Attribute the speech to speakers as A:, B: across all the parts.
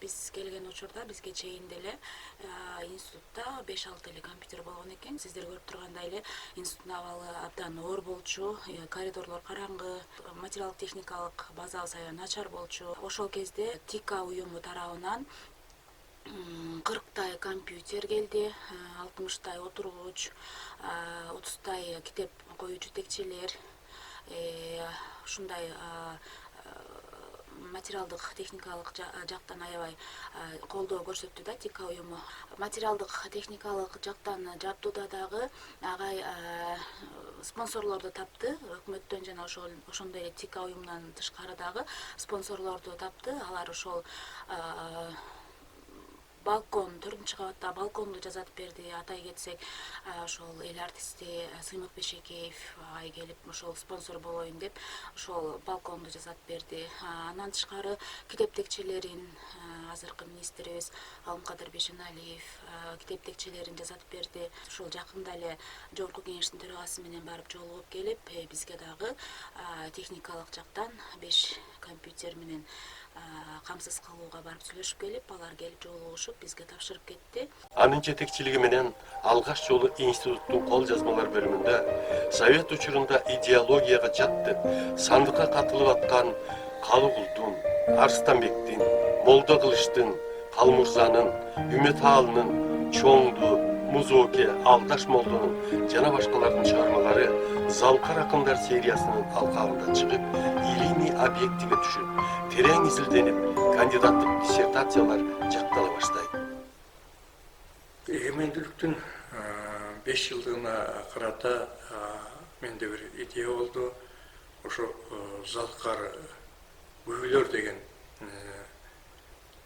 A: Биз келген учурда бизге чейин деле институтта 5-6 эле компьютер болгон экен. Сиздер көрүп тургандай эле институттун абалы абдан оор болчу, коридорлор караңгы, материалдык техникалык базабыз аябай начар болчу. Ошол кезде ТИКА уюму тарабынан 40 компьютер келди, 60 отургуч, 30 китеп коюучу текчелер, ушундай материалдык техникалык жактан аябай колдоо көрсөттү да ТИКА уюму. Материалдык техникалык жактан жабдууда дагы агай спонсорлорду тапты, өкмөттөн жана ошондой эле ТИКА уюмунан тышкары дагы спонсорлорду тапты. Алар ошол балкон, 4-кабатта балконду жасатып берди. Атай кетсек, ошол эл артисти Сыймык Бешекеев агай келип ошол спонсор болоюн деп ошол балконду жасатып берди. Андан тышкары китеп текчелерин азыркы министрибиз Алымкадыр Бешеналиев китеп текчелерин жасатып берди. Ошол жакында эле Жогорку Кеңештин төрагасы менен барып жолугуп келип, бизге дагы техникалык жактан 5 компьютер менен камсыз кылууга барып сүйлөшүп келип, алар келип жолугушуп бизге тапшырып кетти.
B: Анын жетекчилиги менен алгаш жолу институттун кол жазмалар бөлүмүндө совет учурунда идеологияга жатты сандыкка катылып аткан Калыгулдун, Арстанбектин, Молдо Кылычтын, Калмурзанын, Үмөтаалынын, Чоңду, Музоке, Алдаш Молдонун жана башкалардын чыгармалары Залкар акындар сериясынын алкагында чыгып, илимий объектиге түшүп, терең изилденип, кандидаттык диссертациялар жактала баштайт.
C: Эгемендүүлүктүн 5 жылдыгына карата менде бир идея болду. Ошо Залкар Күйлөр деген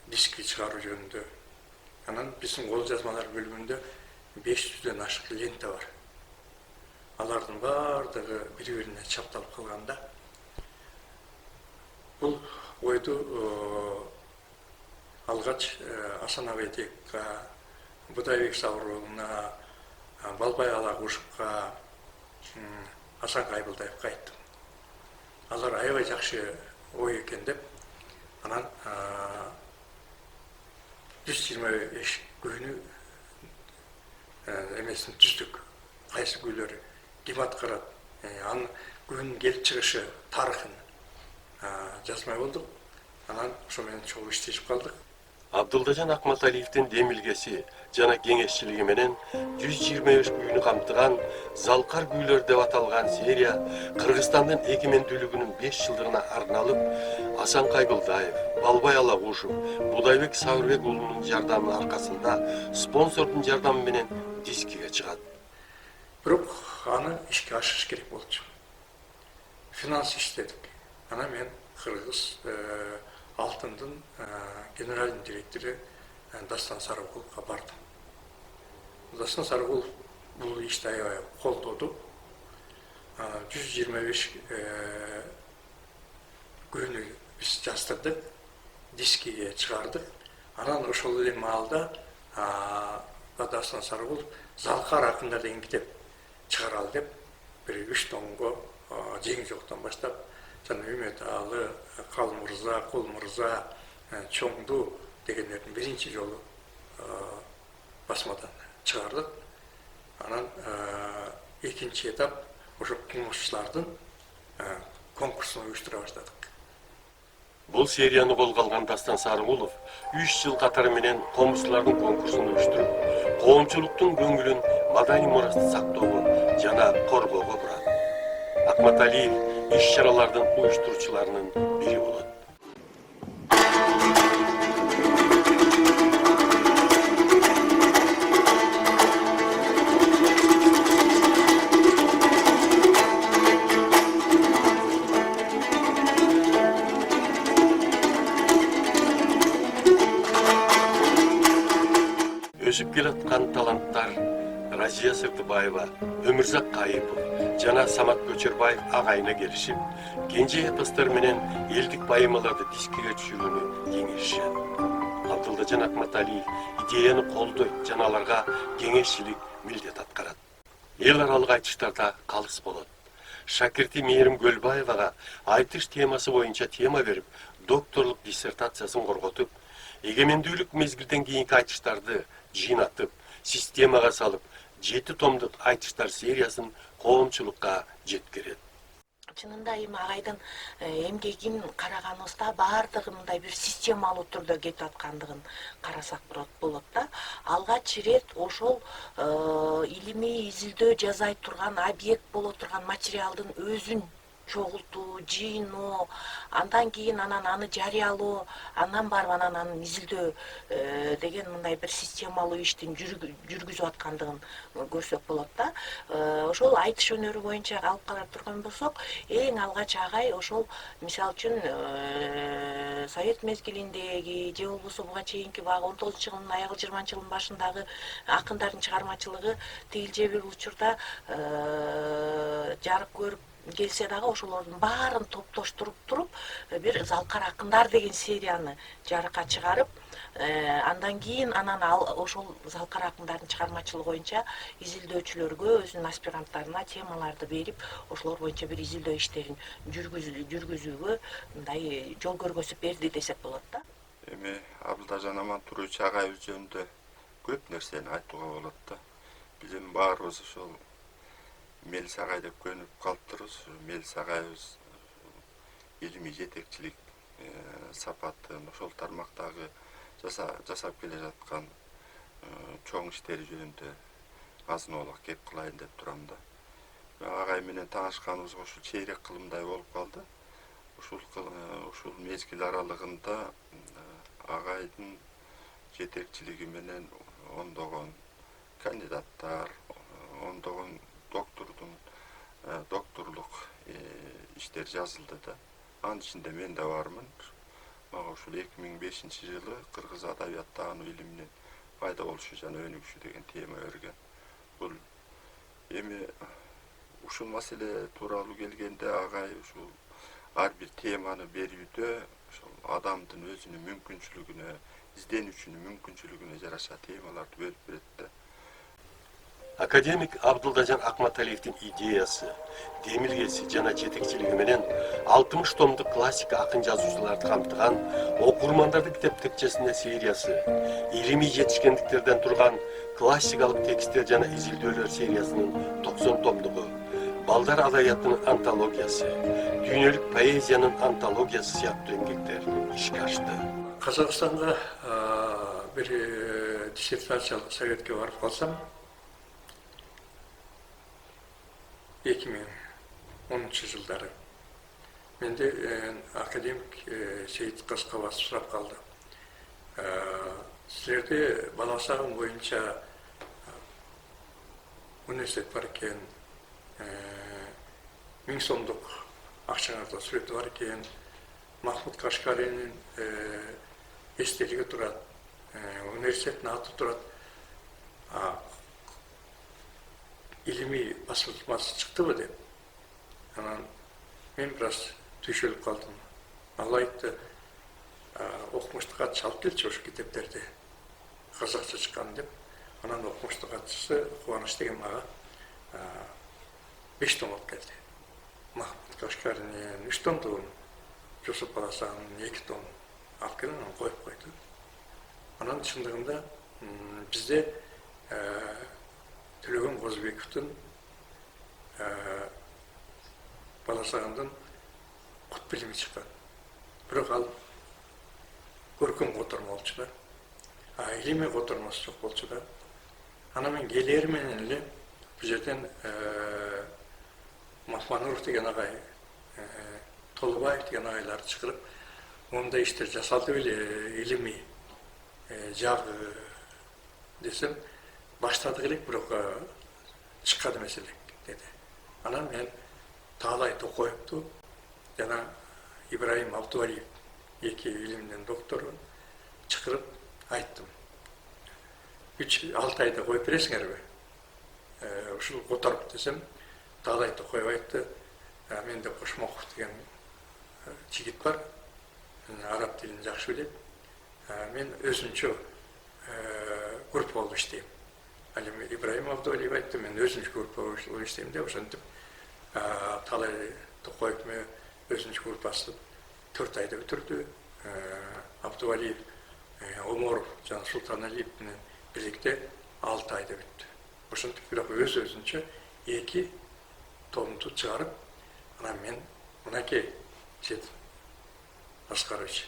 C: диски чыгаруу жөнүндө. Анан биздин кол жазмалар бөлүмүндө 500дөн ашык лента бар. Алардын баардыгы бири-бирине чапталып калганда, бул ойду алгач Асан Абайдек, Будайбек Сабыровна, Балбай Алагушевка, Асан Кайбылдаевка айттым. Алар аябай жакшы ой экен деп, анан 125 күнү эмесин түздүк. Кайсы күйлөр ким аткарат, анын күнүн келип чыгышы тарыхын жазмай болдук. Анан ошо менен чогуу иштешип калдык.
B: Абдылдажан Акматалиевдин демилгеси жана кеңешчилиги менен 125 күйүнү камтыган Залкар күйлөр деп аталган серия Кыргызстандын эгемендүүлүгүнүн 5 жылдыгына арналып, Асан Кайбылдаев, Балбай Алагушев, Будайбек Сабырбек уулунун жардамынын аркасында спонсордун жардамы менен дискиге чыгат.
C: Бирок аны ишке ашырыш керек болчу. Финанс иштедик. Ана мен Кыргыз Алтындын генеральный директору Дастан Сарыгуловго бардым. Дастан Сарыгулов бул ишти аябай колдоду. 125 күнү биз жаздырдык, дискиге чыгардык. Анан ошол эле маалда Дастан Сарыгулов Залкар акындар деген китеп чыгаралы деп, бир 3 томго жең жоктон баштап, жана Үмөтаалы, Калмурза, Кулмурза, Чоңду дегендердин биринчи жолу басмадан чыгардык. Анан экинчи этап ошо комузчулардын конкурсун уюштура баштадык.
B: Бул серияны колго алган Дастан Сарыгулов 3 жыл катары менен комузчулардын конкурсун уюштуруп, коомчулуктун көңүлүн маданий мурасты сактоого жана коргоого бурат. Акматалиев иш-чаралардын уюштуруучуларынын бири болот. Өсүп келаткан таланттар Разия Сыртыбаева, Өмүрзак Кайыпов жана Самат Көчөрбаев агайына келишип, кенже эпостор менен элдик байымаларды дискиге түшүрүүнү кеңешишет. Абдылдажан Акматалиев идеяны колдойт жана аларга кеңешчилик милдет аткарат. Эл аралык айтыштарда калыс болот. Шакирти Мээрим Көлбаевага айтыш темасы боюнча тема берип, докторлук диссертациясын корготуп, эгемендүүлүк мезгилден кийинки айтыштарды жыйнатып, системага салып, 7 томдук айтыштар сериясын коомчулукка жеткирет.
D: Чынында эми агайдын эмгегин караганыбызда баардыгы мындай бир системалуу түрдө кетип аткандыгын карасак болот да. Алгач ирет ошол илимий изилдөө жасай турган, объект боло турган материалдын өзүн чогултуу, жыйноо, андан кийин анан аны жарыялоо, андан барып анан аны изилдөө деген мындай бир системалуу иштин жүргүзүп аткандыгын көрсөк болот да. Ошол айтыш өнөрү боюнча алып кара турган болсок, эң алгач агай ошол мисалы үчүн совет мезгилиндеги же болбосо буга чейинки баягы 19-жылдын аягы 20-жылдын башындагы акындардын чыгармачылыгы тигил же бир учурда жарык көрүп келсе дагы ошолордун баарын топтоштуруп туруп бир Залкар акындар деген серияны жарыкка чыгарып, андан кийин анан ошол Залкар акындардын чыгармачылыгы боюнча изилдөөчүлөргө өзүнүн аспиранттарына темаларды берип, ошолор боюнча бир изилдөө иштерин жүргүзүүгө мындай жол көргөзүп берди десек болот да.
E: Эми Абылтажан Амантурович агайыбыз жөнүндө көп нерсени айтууга болот да. Биз эми баарыбыз ошол Мелис агай деп көнүп калыптырбыз. Мелис агайыбыз илимий жетекчилик сапатын ошол тармактагы жасап келе жаткан чоң иштери жөнүндө азын-оолак кеп кылайын деп турам да. Агай менен таанышканыбызга ушул чейрек кылымдай болуп калды. Ушул мезгил аралыгында агайдын жетекчилиги менен ондогон кандидаттар, ондогон докторлук иштер жазылды да. Анын ичинде мен да бармын. Мага ушул 2005-жылы кыргыз адабият таануу илиминин пайда болушу жана өнүгүшү деген тема берген. Бул эми ушул маселе тууралуу келгенде агай ушул ар бир теманы берүүдө ошол адамдын өзүнүн мүмкүнчүлүгүнө, изденүүчүнүн мүмкүнчүлүгүнө жараша темаларды бөлүп берет да.
B: Академик Абдулдажан Акматалиевдин идеясы, демилгеси жана жетекчилиги менен 60 томдук классика акын жазуучуларды камтыган окурмандардын китеп текчесине сериясы, илимий жетишкендиктерден турган классикалык тексттер жана изилдөөлөр сериясынын 90 томдугу, балдар адабиятынын антологиясы, дүйнөлүк поэзиянын антологиясы сыяктуу эмгектер ишке ашты.
C: Казакстанга бир диссертациялык советке барып калсам, 2010-жылдары менде академик Сейит Каскабас сурап калды. Силерде баласагым боюнча университет бар экен, 1000 сомдук акчаңарда сүрөтү бар экен, Махмуд Кашкаринин эстелиги турат, университеттин аты турат, илимий басылмасы чыктыбы деп. Анан мен бир аз түйшөлүп калдым. Ал айтты, окумуштук катчы алып келчи ошол китептерди, казакча чыккан деп. Анан окумуштук катчысы Кубаныч деген мага 5 том алып келди. Махмуд Кашкаринин 3 томдугун, Жусуп Баласагымдын 2 том алып келип анан коюп койду. Анан чындыгында бизде Төлөгөн Козубековдун Баласагымдын кут билими чыккан. Бирок ал көркөм котормо болчу да. Илимий котормосу жок болчу да. Анан мен келери менен эле бул жерден Махмануров деген агай, Толубаев деген агайларды чыгарып, мондай иштер жасалды беле илимий жагы десем, баштадык элек, бирок чыккан эмес элек деди. Анан мен Таалай Токоевду жана Ибраим Абдувалиев 2 илимдин докторун чакырып айттым. 3-6 айда коюп бересиңерби? Ушул которуп десем, Таалай Токоев айтты, менде Кошмоков деген жигит бар, араб тилин жакшы билет. Мен өзүнчө группа болуп иштейм. Ал эми Ибраим Абдувалиев айтты, мен өзүнчө группа болуп иштейм деп ошентип Таалай Токоев менен өзүнчө группасы 4 айда бүтүрдү. Абдувалиев жана Султаналиев менен бирlikte 6 айда бүтті. Ошентип бирок өз-өзүнчө 2 томду чыгарып, анан мен мынакей Сет Аскарович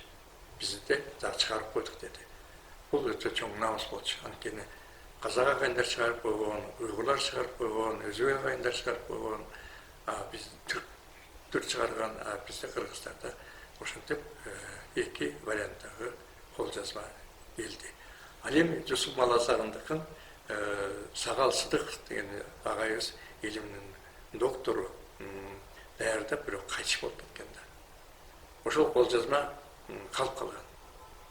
C: бизди да чыгарып койдук деди. Бул өтө чоң намыс болчу. Анткени казак агайындар чыгарып койгон, уйгурлар чыгарып койгон, өзбек агайындар чыгарып койгон, биз түрк чыгарган, бизде кыргыздарда ошентип 2 варианттагы кол жазма келди. Ал эми Жусуп Маласагындыкын Сагал Сыдык деген агайыбыз илимдин доктору даярдап бирок кайтыш болуп кеткен да. Ошол кол жазма калып калган.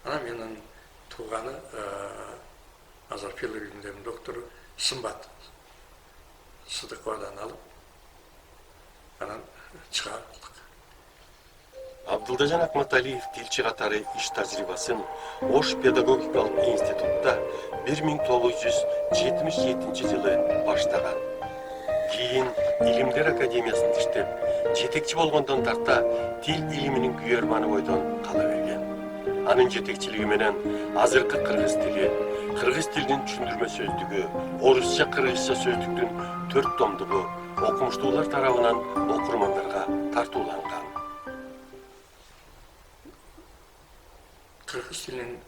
C: Анан менин тууганы азыр филологиянын доктору Сымбат Сыдыковадан алып анан чыгардык.
B: Абдылдажан Акматалиев тилчи катары иш тажрыйбасын Ош педагогикалык институтта 1977 жылы баштаган. Кийин Илимдер академиясында иштеп, жетекчи болгондон тарта тил илиминин күйөрманы бойдон кала берген. Анын жетекчилиги менен азыркы кыргыз тилинин түшүндүрмө сөздүгү, орусча кыргызча сөздүктүн 4 томдугу окумуштуулар тарабынан окурмандарга тартууланган.
C: Kırgız dilinin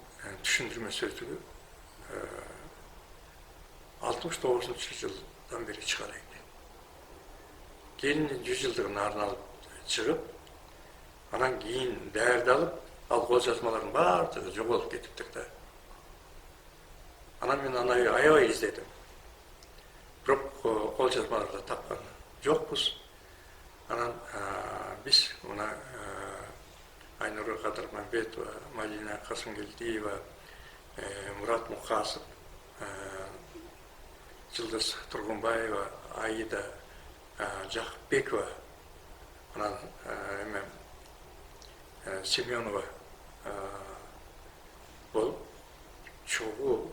C: düşündürme sözlüğü 69. yıldan beri çıkaraydı. Gelinin 100 yıldığını arnalıp çıkıp, anan giyin değerli alıp, al kol yazmaların vardı, yok olup getiptik de. Anam ben anayı ayağı izledim. Bırak kol yazmalarda tapkan. Yokuz. Anan biz buna Aynur Kadırmanbetova, Malina Kasımgildiyeva, Murat Mukasov, Yıldız Turgunbayeva, Aida Jakbekova, Semyonova bol çoğu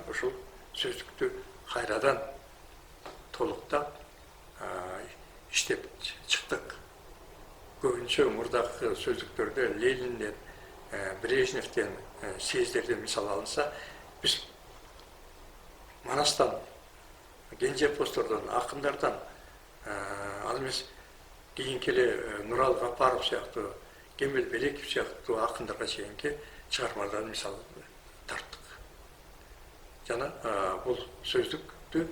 C: ошол сөздүктү кайрадан толуктап иштеп чыктык. Көбүнчө мурдакы сөздүктөрдө Ленинден, Брежневден, Сездерден мисал алынса, биз Манастан, Генжеповтордон, акындардан, ал эмес кийинки эле Нурал Гапаров сыяктуу, Кемел Белеков сыяктуу акындарга чейинки чыгармаларды мисал тарттык. Жана бул сөздүктү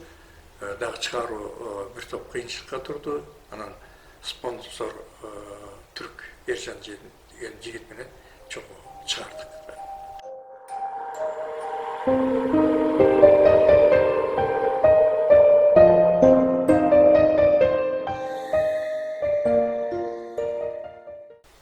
C: дагы чыгаруу бир топ кыйынчылыкка турду. Анан спонсор Түрк Эржан деген жигит менен чогуу чыгардык.